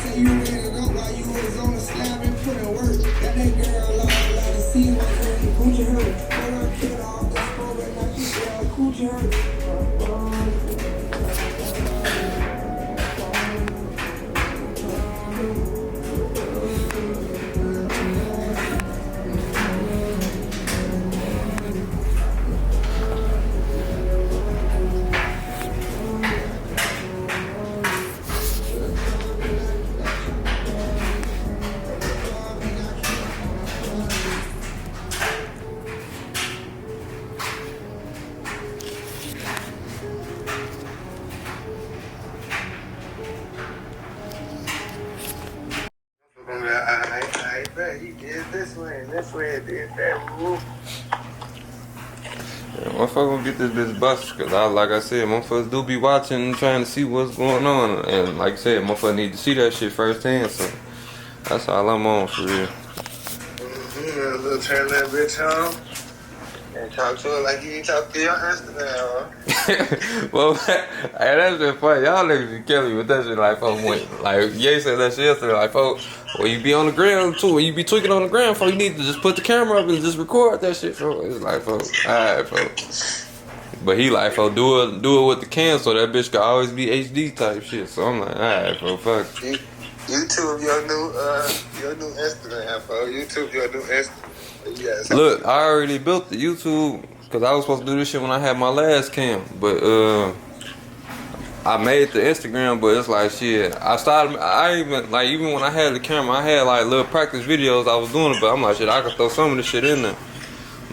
say you ran it up while you was on the slab and put in work. That girl all let her see what really coochie hurt. Put her kid off the spot, but now she said coochie hurt. I bet he did this way and this way and did that. Woo. Yeah, motherfucker gonna get this bitch busted, cause like I said, motherfuckers do be watching and trying to see what's going on, and like I said, motherfucker need to see that shit firsthand, so that's all I'm on for real. A little turn that bitch on and talk to her like you ain't talk to your Instagram, huh? Well, hey, that's been funny. Y'all niggas be killing me with that shit. Like, folks, like Ye said that shit yesterday. Like, folks, when you be on the ground too, when you be tweaking on the ground, folks, you need to just put the camera up and just record that shit, folks. It's like, folks, alright, folks. But he like, folks, do it with the cam so that bitch can always be HD type shit. So I'm like, alright, folks, fuck. YouTube your new Instagram, bro. YouTube your new Instagram. Yes. Look, I already built the YouTube because I was supposed to do this shit when I had my last cam, but I made the Instagram, but it's like shit. Even when I had the camera, I had like little practice videos I was doing it, but I'm like shit, I could throw some of this shit in there.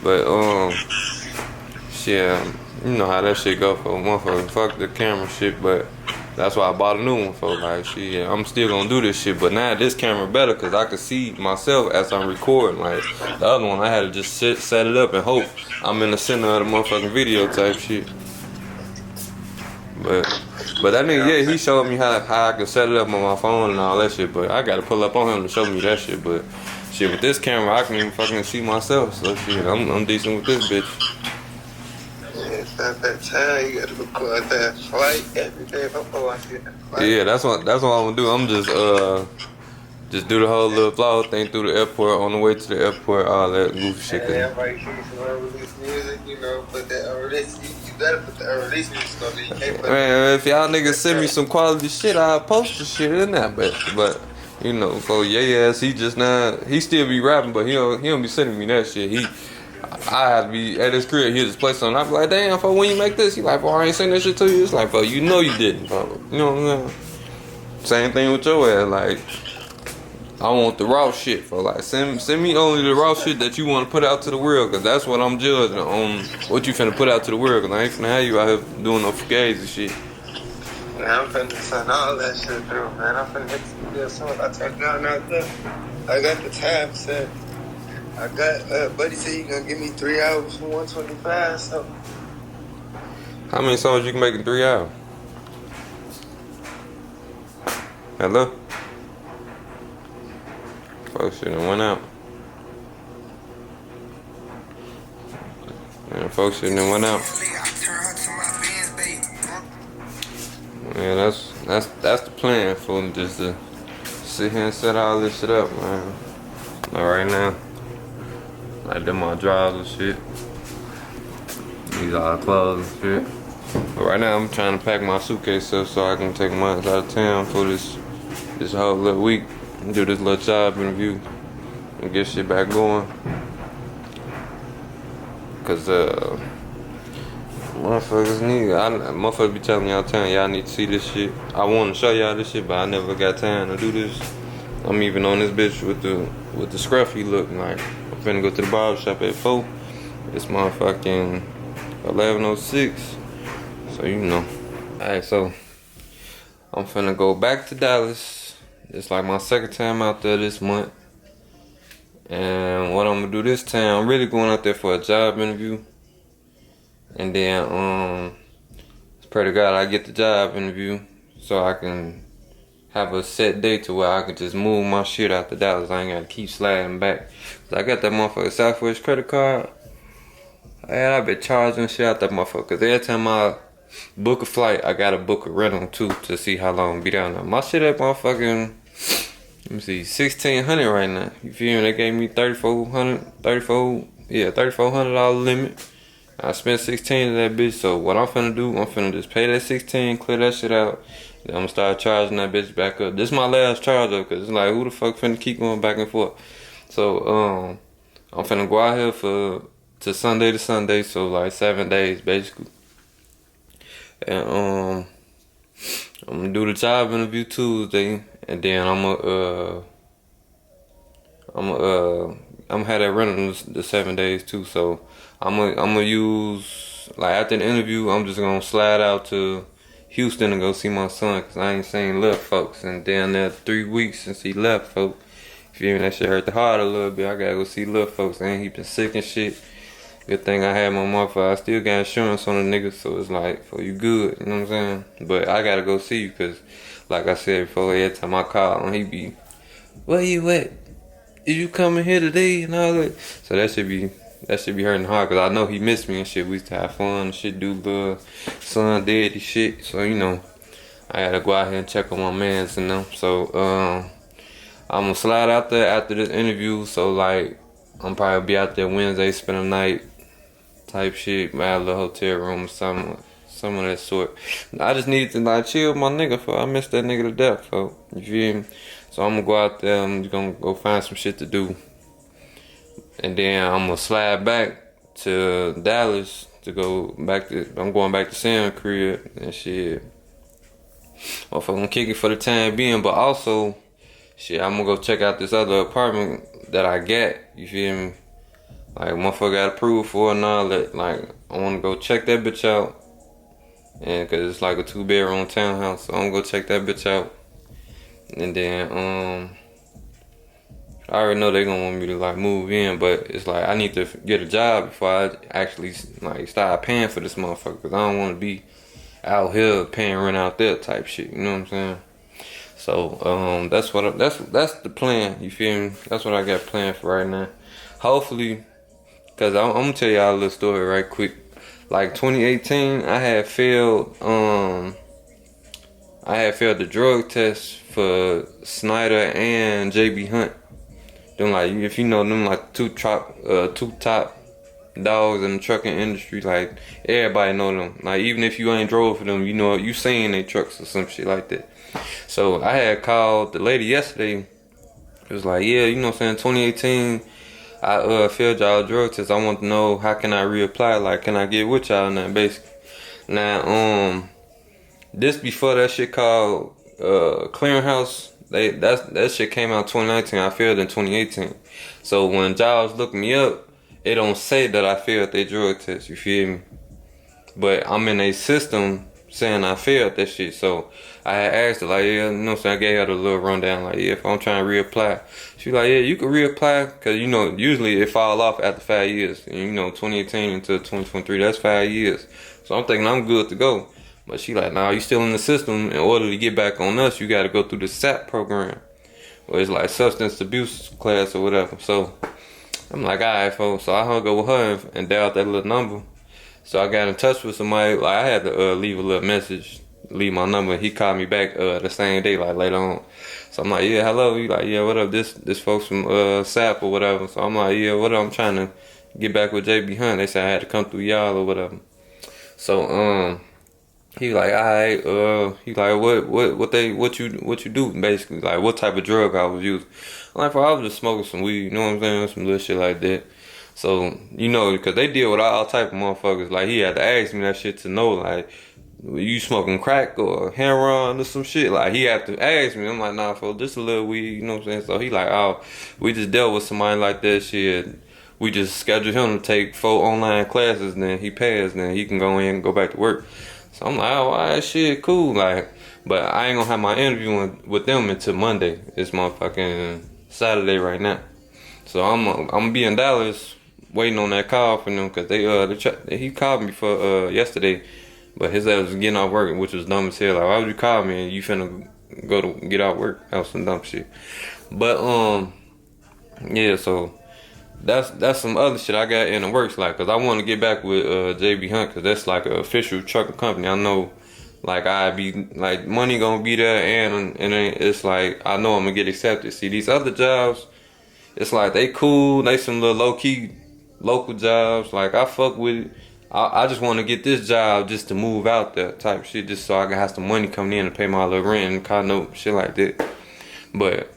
But shit, you know how that shit go for a motherfucker. Fuck the camera shit, but that's why I bought a new one for like shit. I'm still gonna do this shit, but now this camera better because I can see myself as I'm recording. Like the other one, I had to just set it up and hope I'm in the center of the motherfucking video type shit. But that nigga, yeah, he showed me how I could set it up on my phone and all that shit. But I gotta pull up on him to show me that shit. But shit, with this camera, I can even fucking see myself. So shit, I'm decent with this bitch. It's not that time. You gotta record that flight every day before I get that flight. Yeah, that's what I'm gonna do. I'm just do the whole little vlog thing through the airport, on the way to the airport, all that goofy shit. And everybody keeps unreleased music, you know, put that unreleased. You better put the unreleased music on there. You can't put Man, if y'all niggas send me some quality shit, I'll post the shit in there. But you know, for Ye ass, he just not. He still be rapping, but he don't be sending me that shit. I have to be at his crib. He'll just play something. I be like, damn, for when you make this, he like, bro, I ain't saying that shit to you. It's like, bro, you know you didn't, bro. You know what I'm saying? Same thing with your ass. Like, I want the raw shit, for like, send me only the raw shit that you want to put out to the world, cause that's what I'm judging on, what you finna put out to the world. Cause I ain't finna have you out here doing no fugazi shit. Man, I'm finna send all that shit through, man. I'm finna hit the studio soon as I touch down out there. I got the time set. I got, buddy said he gonna give me 3 hours for 125, so. How many songs you can make in 3 hours? Hello? Folks shit done went out. Man, folks shit done went out. Yeah, that's the plan for them, just to sit here and set all this shit up, man. Like right now. Like them my drawers and shit. These all clothes and shit. But right now I'm trying to pack my suitcase up so I can take mine out of town for this whole little week and do this little job interview and get shit back going. Cause motherfuckers be telling y'all need to see this shit. I want to show y'all this shit, but I never got time to do this. I'm even on this bitch with the scruffy look. Like I'm finna go to the barber shop at 4. It's motherfucking 11:06. So you know. Alright, so I'm finna go back to Dallas. It's like my second time out there this month. And what I'm gonna do this time, I'm really going out there for a job interview. And then pray to God I get the job interview so I can have a set date to where I can just move my shit out to Dallas. I ain't gotta keep sliding back. Cause I got that motherfucker Southwest credit card. And I've been charging shit out that motherfucker. Cause every time I book a flight, I gotta book a rental too to see how long I'll be down there. My shit at motherfucking Let me see, 1,600 right now. You feel me? They gave me 3,400 $3,400 limit. I spent 16 of that bitch. So what I'm finna do, I'm finna just pay that 16, clear that shit out. Then I'm gonna start charging that bitch back up. This is my last charge up, cause it's like who the fuck finna keep going back and forth. So I'm finna go out here to Sunday to Sunday, so like 7 days basically. And I'm gonna do the job interview Tuesday, and then I'm gonna have that running the 7 days too. So I'm gonna use, like, after the interview, I'm just gonna slide out to Houston and go see my son, cause I ain't seen little folks, and down there 3 weeks since he left, folks. Feel me? That shit hurt the heart a little bit. I gotta go see little folks, and he been sick and shit. Good thing I had my motherfucker. I still got insurance on the nigga, so it's like, for you good, you know what I'm saying? But I gotta go see you, cause like I said before, every time I call him, he be, where you at? Is you coming here today and all that? So that should be hurting hard, cause I know he missed me and shit. We used to have fun and shit, do the son daddy shit. So you know, I gotta go out here and check on my mans and them. So I'm gonna slide out there after this interview. So like, I'm probably be out there Wednesday, spend a night type shit, my little hotel room or something of that sort. I just needed to like chill with my nigga, for I miss that nigga to death, folks. You feel me? So I'm gonna go out there, I'm just gonna go find some shit to do. And then I'm gonna slide back to Dallas to go back to, I'm going back to Sam's crib and shit. Well, if I'm gonna kick it for the time being, but also, shit, I'm gonna go check out this other apartment that I got, you feel me? Like, motherfucker got approved for and all that. Like, I wanna go check that bitch out. And cause it's like a 2-bedroom townhouse, so I'm gonna go check that bitch out. And then I already know they gonna want me to like move in, but it's like I need to get a job before I actually like start paying for this motherfucker, cause I don't wanna be out here paying rent out there type shit, you know what I'm saying? So that's the plan, you feel me? That's what I got planned for right now. Hopefully, cause I'm gonna tell y'all a little story right quick. Like 2018, I had failed the drug test for Snyder and JB Hunt. Them, like, if you know them, like two top dogs in the trucking industry, like everybody know them. Like, even if you ain't drove for them, you know, you seen their trucks or some shit like that. So I had called the lady yesterday. It was like, yeah, you know what I'm saying, 2018, I failed y'all drug test. I want to know, how can I reapply? Like, can I get with y'all now, basically? Now, this before that shit called Clearinghouse. That shit came out 2019. I failed in 2018. So when jobs look me up, it don't say that I failed their drug test. You feel me? But I'm in a system saying I failed that shit. So I had asked her, like, yeah, you know what I'm saying? I gave her the little rundown, like, yeah, if I'm trying to reapply. She like, yeah, you can reapply, because, you know, usually it fall off after 5 years. And, you know, 2018 until 2023, that's 5 years. So I'm thinking I'm good to go. But she like, nah, you still in the system. In order to get back on us, you got to go through the SAP program, where it's like substance abuse class or whatever. So I'm like, all right, folks. So I hung up with her and dialed that little number. So I got in touch with somebody. Like, I had to leave a little message, leave my number. He called me back the same day, like later on. So I'm like, yeah, hello. He like, yeah, what up? This folks from SAP or whatever. So I'm like, yeah, what up? I'm trying to get back with JB Hunt. They said I had to come through y'all or whatever. So he like, alright, he like, what you do, basically, like, what type of drug I was using. I'm like, I was just smoking some weed, you know what I'm saying, some little shit like that. So, you know, because they deal with all type of motherfuckers. Like, he had to ask me that shit to know, like, you smoking crack or heroin or some shit. Like, he had to ask me. I'm like, nah, folks, just a little weed, you know what I'm saying. So he like, oh, we just dealt with somebody like that shit. We just scheduled him to take 4 online classes, and then he passed, then he can go in and go back to work. So I'm like, oh, all right, shit, cool. Like, but I ain't gonna have my interview with them until Monday. It's motherfucking Saturday right now. So I'm gonna be in Dallas waiting on that call from them, because he called me for yesterday, but his ass was getting off work, which was dumb as hell. Like, why would you call me and you finna go to get out work? That was some dumb shit. But yeah, so that's some other shit I got in the works, like, cause I want to get back with JB Hunt, cause that's like an official trucking company. I know, like I be like money gonna be there, and then it's like I know I'm gonna get accepted. See these other jobs, it's like they cool, they some little low key local jobs. Like I fuck with it. I just want to get this job just to move out there type shit, just so I can have some money coming in to pay my little rent and kind of shit like that. But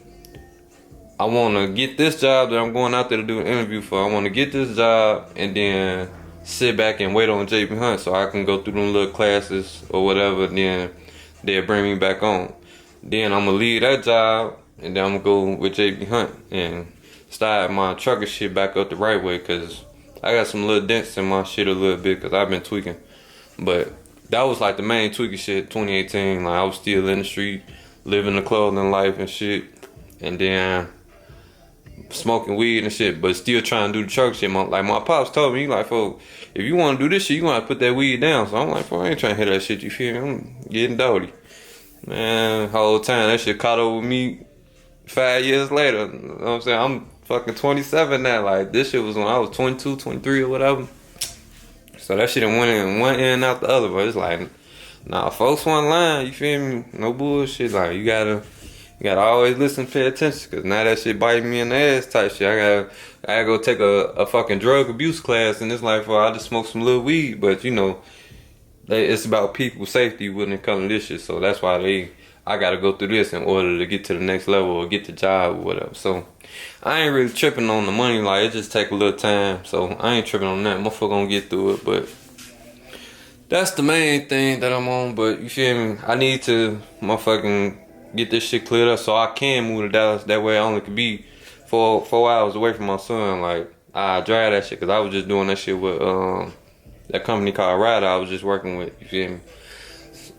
I want to get this job that I'm going out there to do an interview for. I want to get this job and then sit back and wait on JP Hunt so I can go through them little classes or whatever. Then they'll bring me back on. Then I'm gonna leave that job and then I'm gonna go with JP Hunt and start my trucker shit back up the right way, cause I got some little dents in my shit a little bit cause I've been tweaking. But that was like the main tweaking shit 2018. Like I was still in the street, living the clothing life and shit, and then smoking weed and shit, but still trying to do the truck shit. Like my pops told me, like, "Folks, if you want to do this shit, you gonna have to put that weed down." So I'm like, "Folks, I ain't trying to hear that shit." You feel me? I'm getting dirty, man. Whole time that shit caught up with me 5 years later. You know what I'm saying? I'm fucking 27 now. Like this shit was when I was 22, 23 or whatever. So that shit went in one end out the other. But it's like, nah, folks one line. You feel me? No bullshit. Like you gotta always listen, pay attention, cause now that shit biting me in the ass type shit. I gotta go take a fucking drug abuse class, and it's like, well, I just smoke some little weed, but you know, it's about people's safety when it comes to this shit. So that's why I gotta go through this in order to get to the next level or get the job or whatever. So I ain't really tripping on the money. Like it just take a little time. So I ain't tripping on that. Motherfucker gonna get through it, but that's the main thing that I'm on. But you feel me? I need to motherfucking get this shit cleared up so I can move to Dallas. That way I only could be 4 hours away from my son. Like I drive that shit, cause I was just doing that shit with that company called Ryder I was just working with. You feel me?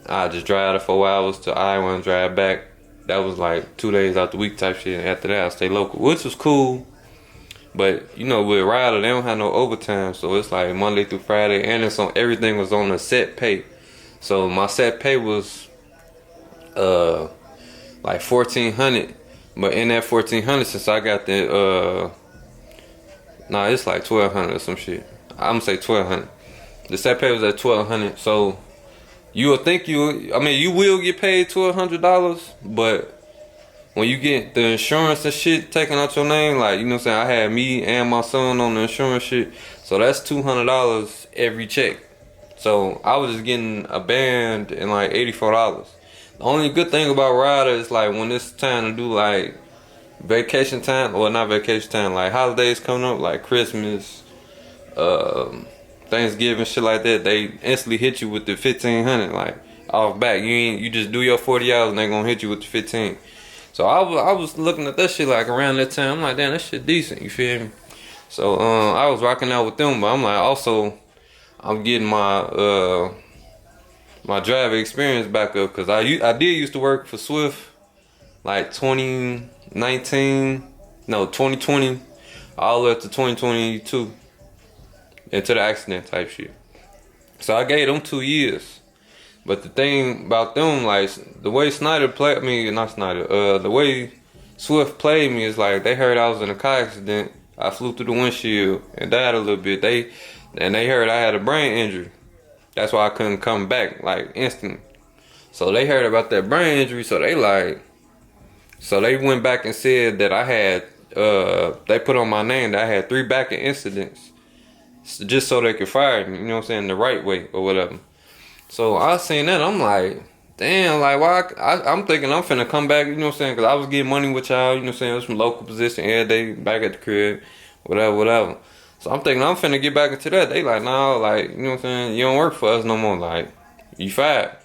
I just drive the 4 hours to Iowa and drive back. That was like 2 days out the week type shit. And after that I stay local, which was cool. But you know, with Ryder they don't have no overtime, so it's like Monday through Friday, and it's on everything was on a set pay. So my set pay was like $1,400, but in that $1,400, since I got the it's like $1,200 or some shit. I'm gonna say $1,200. The set pay was at $1,200, so you would think you will get paid $1,200, but when you get the insurance and shit taken out your name, like you know what I'm saying, I had me and my son on the insurance shit, so that's $200 every check. So I was just getting a band and like $84. The only good thing about Ryder is like when it's time to do like vacation time, or not vacation time, like holidays coming up, like Christmas, Thanksgiving, shit like that, they instantly hit you with the $1,500 like off back. You just do your 40 hours and they gonna hit you with the 15. So I was looking at that shit like around that time. I'm like, damn, that shit decent. You feel me? So I was rocking out with them, but I'm like, also I'm getting my my driver experience back up, because I did used to work for Swift like 2020 all the way up to 2022 into the accident type shit. So I gave them 2 years. But the thing about them, like the way Snyder played me, not Snyder, the way Swift played me is like they heard I was in a car accident. I flew through the windshield and died a little bit. They heard I had a brain injury. That's why I couldn't come back like instant. So they heard about that brain injury, so they went back and said that I had they put on my name that I had 3 back incidents, just so they could fire me, you know what I'm saying, the right way or whatever. So I seen that, I'm like, damn, like why I'm thinking I'm finna come back, you know what I'm saying, cause I was getting money with y'all, you know what I'm saying, it was from local position every day, back at the crib, whatever. So I'm thinking I'm finna get back into that. They like, nah, like, you know what I'm saying, you don't work for us no more, like, you fired.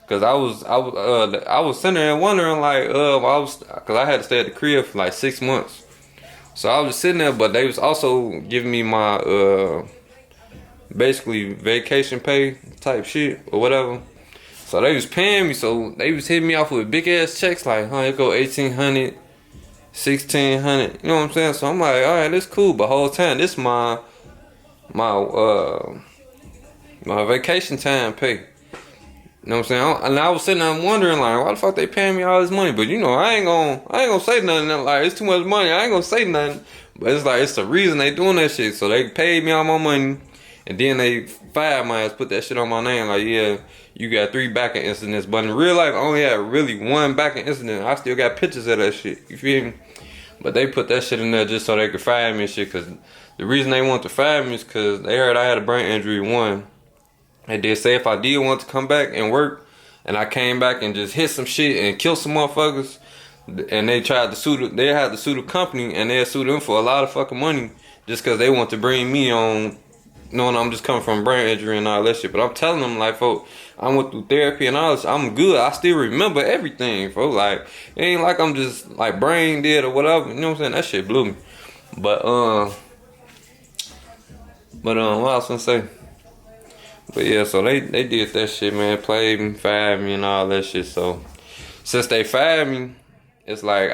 Cause I was sitting there wondering like, cause I had to stay at the crib for like 6 months. So I was just sitting there, but they was also giving me my basically vacation pay type shit or whatever. So they was paying me, so they was hitting me off with big ass checks like, it go $1,800, $1,600, you know what I'm saying? So I'm like, all right, that's cool. But whole time, this my vacation time pay. You know what I'm saying? And I was sitting there wondering like, why the fuck they paying me all this money? But you know, I ain't gonna say nothing. Like, it's too much money. I ain't gonna say nothing. But it's like, it's the reason they doing that shit. So they paid me all my money, And then they fired my ass, put that shit on my name. Like, yeah, you got 3 backing incidents. But in real life, I only had really 1 backing incident. I still got pictures of that shit. You feel me? But they put that shit in there just so they could fire me and shit. Because the reason they want to fire me is because they heard I had a brain injury, 1. And they say if I did want to come back and work, and I came back and just hit some shit and kill some motherfuckers, and they tried to sue, they had to sue the company, and they had sued them for a lot of fucking money just because they want to bring me on, knowing I'm just coming from brain injury and all that shit. But I'm telling them, like, folks, I went through therapy and all this. I'm good. I still remember everything, folks. Like, it ain't like I'm just, like, brain dead or whatever. You know what I'm saying? That shit blew me. But what I was gonna say? But yeah, so they did that shit, man. Played me, fired me, and all that shit. So since they fired me, it's like,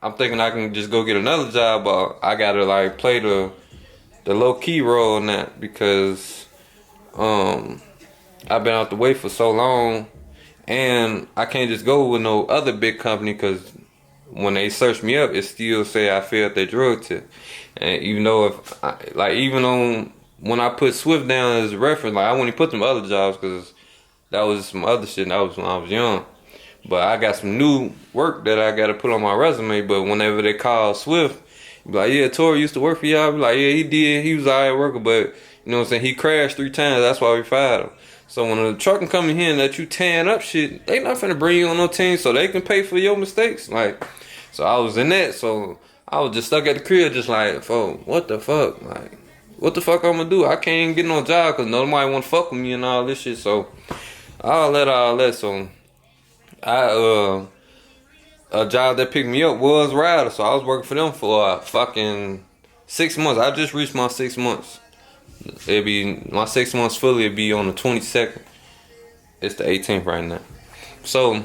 I'm thinking I can just go get another job, but I gotta like play the low key role in that because I've been out the way for so long, and I can't just go with no other big company because when they search me up, it still say I failed their drug test. And even though when I put Swift down as a reference, like I wouldn't put them other jobs because that was some other shit. And that was when I was young. But I got some new work that I got to put on my resume. But whenever they call Swift, be like, yeah, Tori used to work for y'all. Be like, yeah, he did. He was an alright worker, but you know what I'm saying? He crashed 3 times. That's why we fired him. So when a trucking company here and that you tearing up shit, they not finna bring you on no team so they can pay for your mistakes. Like, so I was in that. So I was just stuck at the crib, just like, what the fuck? Like, what the fuck I'm gonna do? I can't even get no job because nobody wanna fuck with me and all this shit. So all that. So a job that picked me up was Ryder. So I was working for them for fucking 6 months. I just reached my 6 months. It'd be my 6 months fully. It'd be on the 22nd. It's the 18th right now. So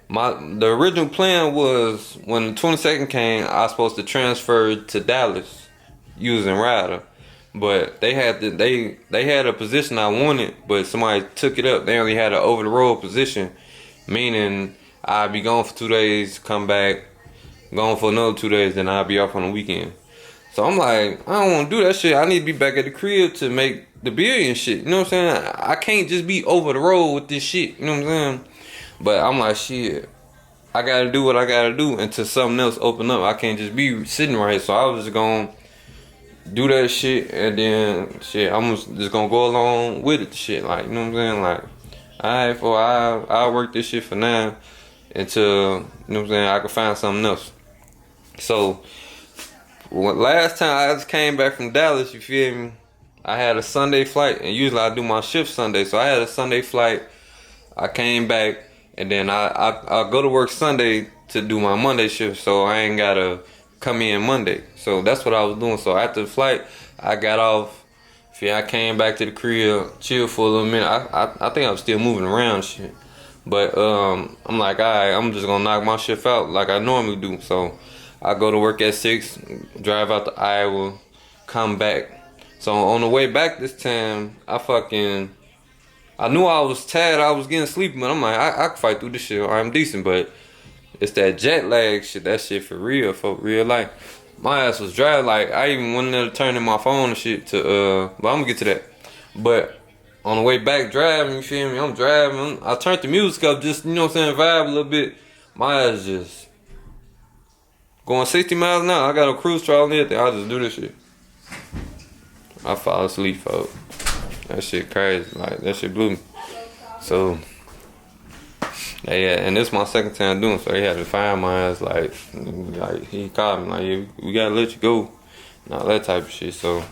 the original plan was when the 22nd came, I was supposed to transfer to Dallas using Ryder. But they had a position I wanted, but somebody took it up. They only had an over the road position, meaning I'd be gone for 2 days, come back, gone for another 2 days, then I'd be off on the weekend. So I'm like, I don't want to do that shit. I need to be back at the crib to make the billion shit. You know what I'm saying? I can't just be over the road with this shit. You know what I'm saying? But I'm like, shit, I gotta do what I gotta do until something else open up. I can't just be sitting right. So I was just gonna do that shit, and then shit, I'm just gonna go along with it. Shit, like, you know what I'm saying? Like, I'll work this shit for now until, you know what I'm saying, I can find something else. So last time I just came back from Dallas, you feel me? I had a Sunday flight, and usually I do my shift Sunday. So I had a Sunday flight. I came back, and then I go to work Sunday to do my Monday shift, so I ain't gotta come in Monday. So that's what I was doing. So after the flight, I got off. I came back to the crib, chilled for a little minute. I think I was still moving around shit. But I'm like, alright, I'm just gonna knock my shift out like I normally do. So I go to work at 6, drive out to Iowa, come back. So on the way back this time, I knew I was tired, I was getting sleepy, but I'm like, I can fight through this shit, I'm decent. But it's that jet lag shit, that shit for real life. My ass was dry, like, I even went there to turn in my phone and shit to, but I'm gonna get to that. But on the way back driving, you feel me, I'm driving, I turned the music up, just, you know what I'm saying, vibe a little bit. My ass just going 60 miles an hour. I got a cruise control and everything, I just do this shit. I fall asleep, folks. That shit crazy, like, that shit blew me. So yeah, and this is my second time doing it, so they had to find my ass, like he called me, like, yeah, we gotta let you go, and all that type of shit. So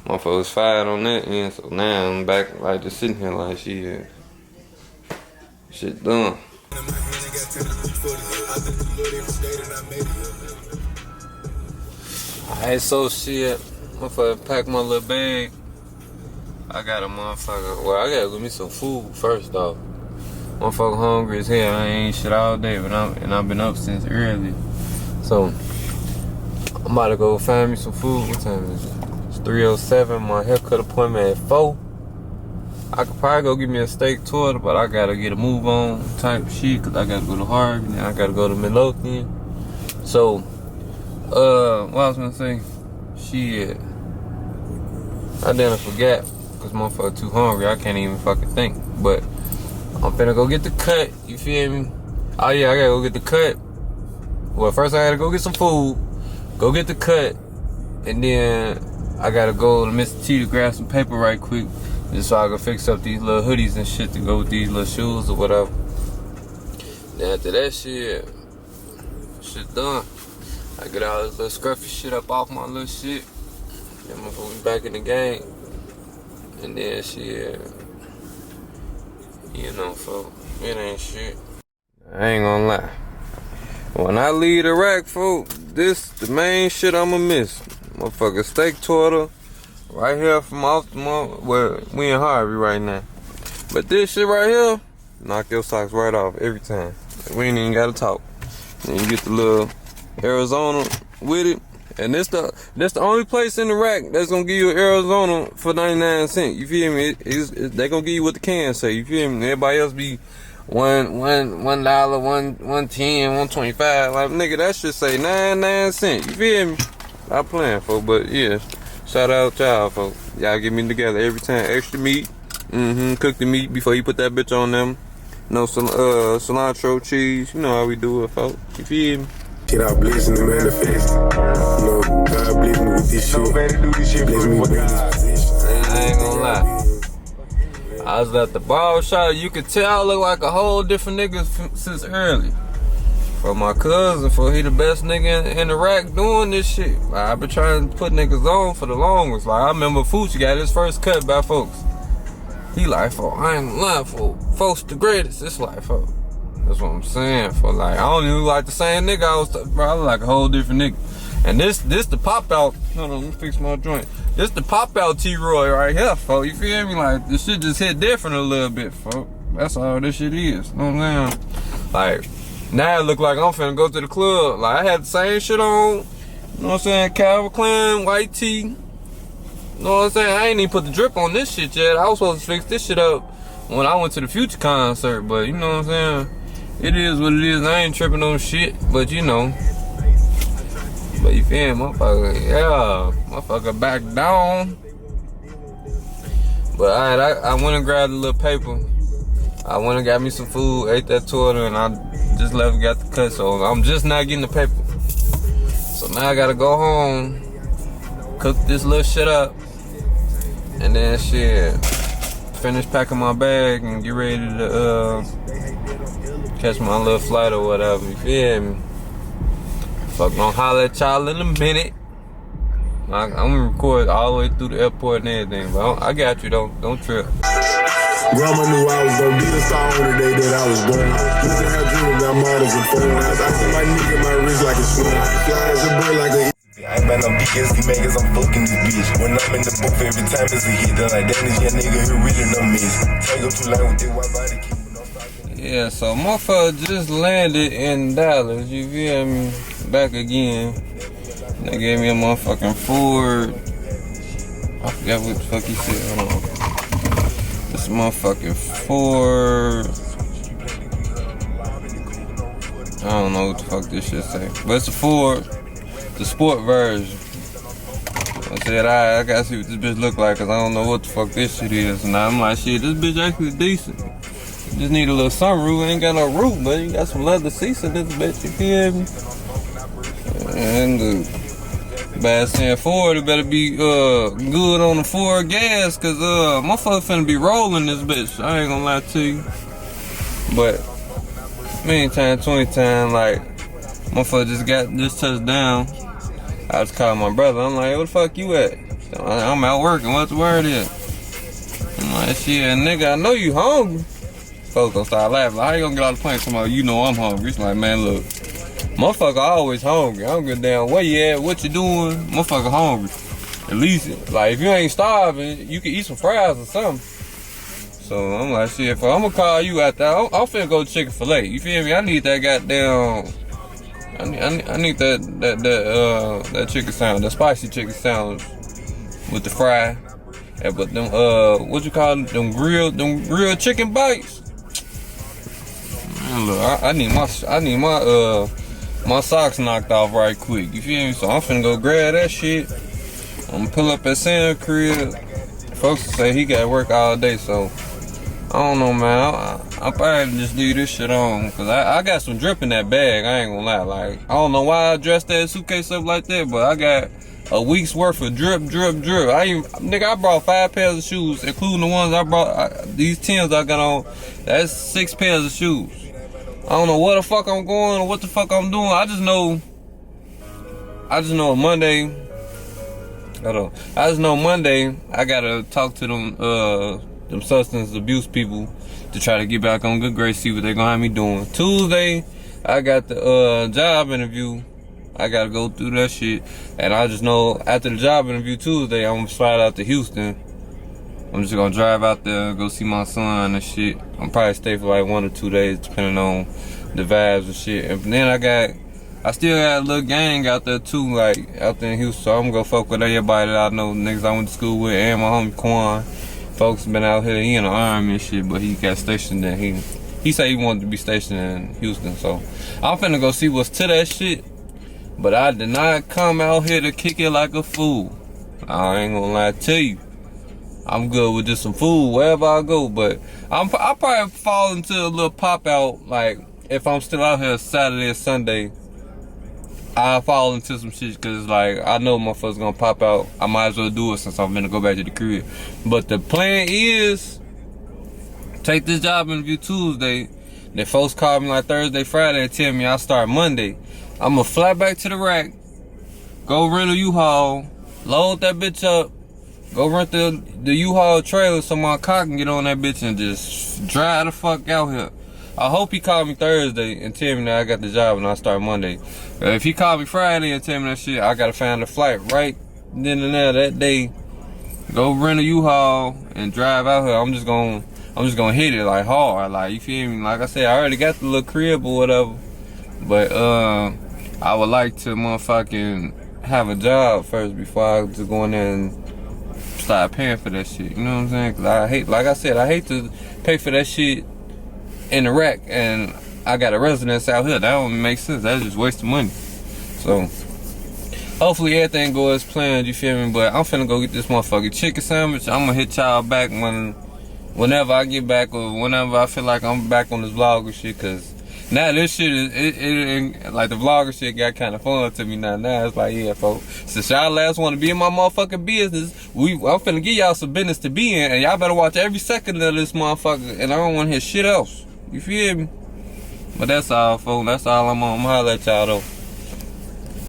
motherfucker was fired on that end, so now I'm back, like, just sitting here like, shit done. Alright, so shit, motherfucker pack my little bag. I got a motherfucker, well, I gotta give me some food first off. Motherfucker hungry as hell. I ain't shit all day, but I've been up since early. So I'm about to go find me some food. What time is it? It's 3:07. My haircut appointment at 4. I could probably go get me a steak torta, but I gotta get a move on type shit, cause I gotta go to Harvey, and then I gotta go to Midlothian. So what I was gonna say, shit. I didn't forget, cause motherfucker too hungry. I can't even fucking think. But I'm finna go get the cut. You feel me? Oh yeah, I gotta go get the cut. Well, first I gotta go get some food, go get the cut, and then I gotta go to Mr. T to grab some paper right quick, just so I can fix up these little hoodies and shit to go with these little shoes or whatever. Then after that shit done. I get all this little scruffy shit up off my little shit. Then I'm gonna be back in the game. And then shit, you know, folks, it ain't shit. I ain't gonna lie. When I leave the rack, folks, this the main shit I'ma miss. Motherfucker steak turtle, right here from off the well, we in Harvey right now. But this shit right here, knock your socks right off every time. We ain't even gotta talk. And you get the little Arizona with it. And this the only place in the rack that's gonna give you Arizona for 99 cents. You feel me? They gonna give you what the can say. You feel me? Everybody else be $1, $1.10, $1.25. Like nigga, that shit say 99 cents. You feel me? I'm playing, folks, but yeah. Shout out y'all, folks. Y'all get me together every time. Extra meat. Cook the meat before you put that bitch on them. No cilantro, cheese. You know how we do it, folks. You feel me? Get out blazing the manifest. You know, God bless me with this shit. Bless me with this. I ain't gonna lie. I was at the barber shop. You could tell I look like a whole different nigga since early. For my cousin, for he the best nigga in the rack doing this shit. Like, I been trying to put niggas on for the longest. Like, I remember Fucci got his first cut by folks. He like, for I ain't lying, for folks the greatest. It's like, folks. That's what I'm saying. For like, I don't even look like the same nigga I was, bro. I look like a whole different nigga. And this the pop out. Hold on, let me fix my joint. This the pop out T-Roy right here, folks. You feel me? Like, this shit just hit different a little bit, folks. That's all this shit is. You know what I'm saying? Like, now it look like I'm finna go to the club. Like, I had the same shit on. You know what I'm saying? Calvin Klein, white tee. You know what I'm saying? I ain't even put the drip on this shit yet. I was supposed to fix this shit up when I went to the Future concert. But, you know what I'm saying? It is what it is. I ain't tripping on shit, but you know. But you feel me, motherfucker? Yeah, motherfucker back down. But alright, I went and grabbed a little paper. I went and got me some food, ate that turtle, and I just left and got the cut. So I'm just not getting the paper. So now I gotta go home, cook this little shit up, and then shit, finish packing my bag and get ready to catch my little flight or whatever, you feel me? Fuck, gonna holler at y'all in a minute. I'm gonna record all the way through the airport and everything, but I got you, don't trip. Grandma knew I was gonna be the star on the day that I was born. Used to have dreams about models and phone lines. I see my nigga, my wrist like a swing. Fly as a bird like a I ain't man, I'm BSD makers, I'm fucking this bitch. When I'm in the booth, every time it's a hit. Then like, damn, this young nigga who really don't miss. Take up too long with this white body, keep it on stock. Yeah, so motherfucker just landed in Dallas, you feel me? Back again. They gave me a motherfucking Ford. I forgot what the fuck he said, hold on. This motherfucking Ford. I don't know what the fuck this shit say. But it's a Ford, the sport version. I said, I gotta see what this bitch look like, cause I don't know what the fuck this shit is. And I'm like, shit, this bitch actually decent. Just need a little sunroof. Ain't got no roof, but you got some leather seats in this bitch, you feel me? And the bad saying Ford, it better be good on the Ford gas, cause motherfucker finna be rolling this bitch. I ain't gonna lie to you. But many times, 20 times, like motherfucker just touched down. I was calling my brother. I'm like, where the fuck you at? I'm out working. What's the word is? I'm like, shit, nigga, I know you hungry. Folks gonna start laughing. Like, how you gonna get out of the plane? Somebody, you know I'm hungry. It's like, man, look, motherfucker always hungry. I don't give a damn where you at, what you doing. Motherfucker hungry. At least, like, if you ain't starving, you can eat some fries or something. So I'm like, shit, if I'm gonna call you out there, I'm finna go Chick-fil-A. You feel me? I need that goddamn. I need that chicken sandwich, that spicy chicken sandwich with the fry. Yeah, but them what you call them grilled chicken bites. Man, look, I need my socks knocked off right quick. You feel me? So I'm finna go grab that shit. I'm gonna pull up at Sam crib. folks say he got to work all day, so I don't know, man. I probably just leave this shit on, cause I got some drip in that bag. I ain't gonna lie. Like, I don't know why I dressed that suitcase up like that, but I got a week's worth of drip. I brought 5 pairs of shoes, including the ones I brought. These Timbs I got on. That's 6 pairs of shoes. I don't know where the fuck I'm going or what the fuck I'm doing. I just know Monday. I just know Monday I gotta talk to them substance abuse people to try to get back on good grades, see what they're gonna have me doing. Tuesday, I got the job interview. I gotta go through that shit. And I just know after the job interview Tuesday, I'm gonna slide out to Houston. I'm just gonna drive out there, go see my son and shit. I'm probably stay for like 1 or 2 days, depending on the vibes and shit. And then I still got a little gang out there too, like out there in Houston. So I'm gonna go fuck with everybody that I know, niggas I went to school with, and my homie Quan. Folks been out here, he in the army and shit, but he got stationed there. He said he wanted to be stationed in Houston, so I'm finna go see what's to that shit. But I did not come out here to kick it like a fool. I ain't gonna lie to you. I'm good with just some food wherever I go, but I'll probably fall into a little pop out. Like, if I'm still out here Saturday or Sunday, I'll fall into some shit, cause like I know motherfuckers gonna pop out. I might as well do it since I'm gonna go back to the crib. But the plan is take this job interview Tuesday. Then folks call me like Thursday, Friday and tell me I start Monday. I'ma fly back to the rack, go rent a U-Haul, load that bitch up, go rent the U-Haul trailer so my car can get on that bitch and just drive the fuck out here. I hope he called me Thursday and tell me that I got the job and I start Monday. If he called me Friday and tell me that shit, I gotta find a flight right then and there that day, go rent a U-Haul and drive out here. I'm just gonna hit it like hard, like, you feel me? Like I said, I already got the little crib or whatever, but I would like to motherfucking have a job first before I just go in there and start paying for that shit. You know what I'm saying? Cause I hate to pay for that shit in the rack and I got a residence out here. That don't make sense. That's just wasting money. So hopefully everything goes as planned, you feel me? But I'm finna go get this motherfucking chicken sandwich. I'm gonna hit y'all back whenever I get back, or whenever I feel like I'm back on this vlogger shit, cause now this shit is like the vlogger shit got kind of fun to me now. Now it's like, yeah, folks, since y'all last want to be in my motherfucking business, I'm finna give y'all some business to be in, and y'all better watch every second of this motherfucker, and I don't want to hear shit else. You feel me? But that's all, folks. That's all I'm on. I'm gonna holler at y'all though.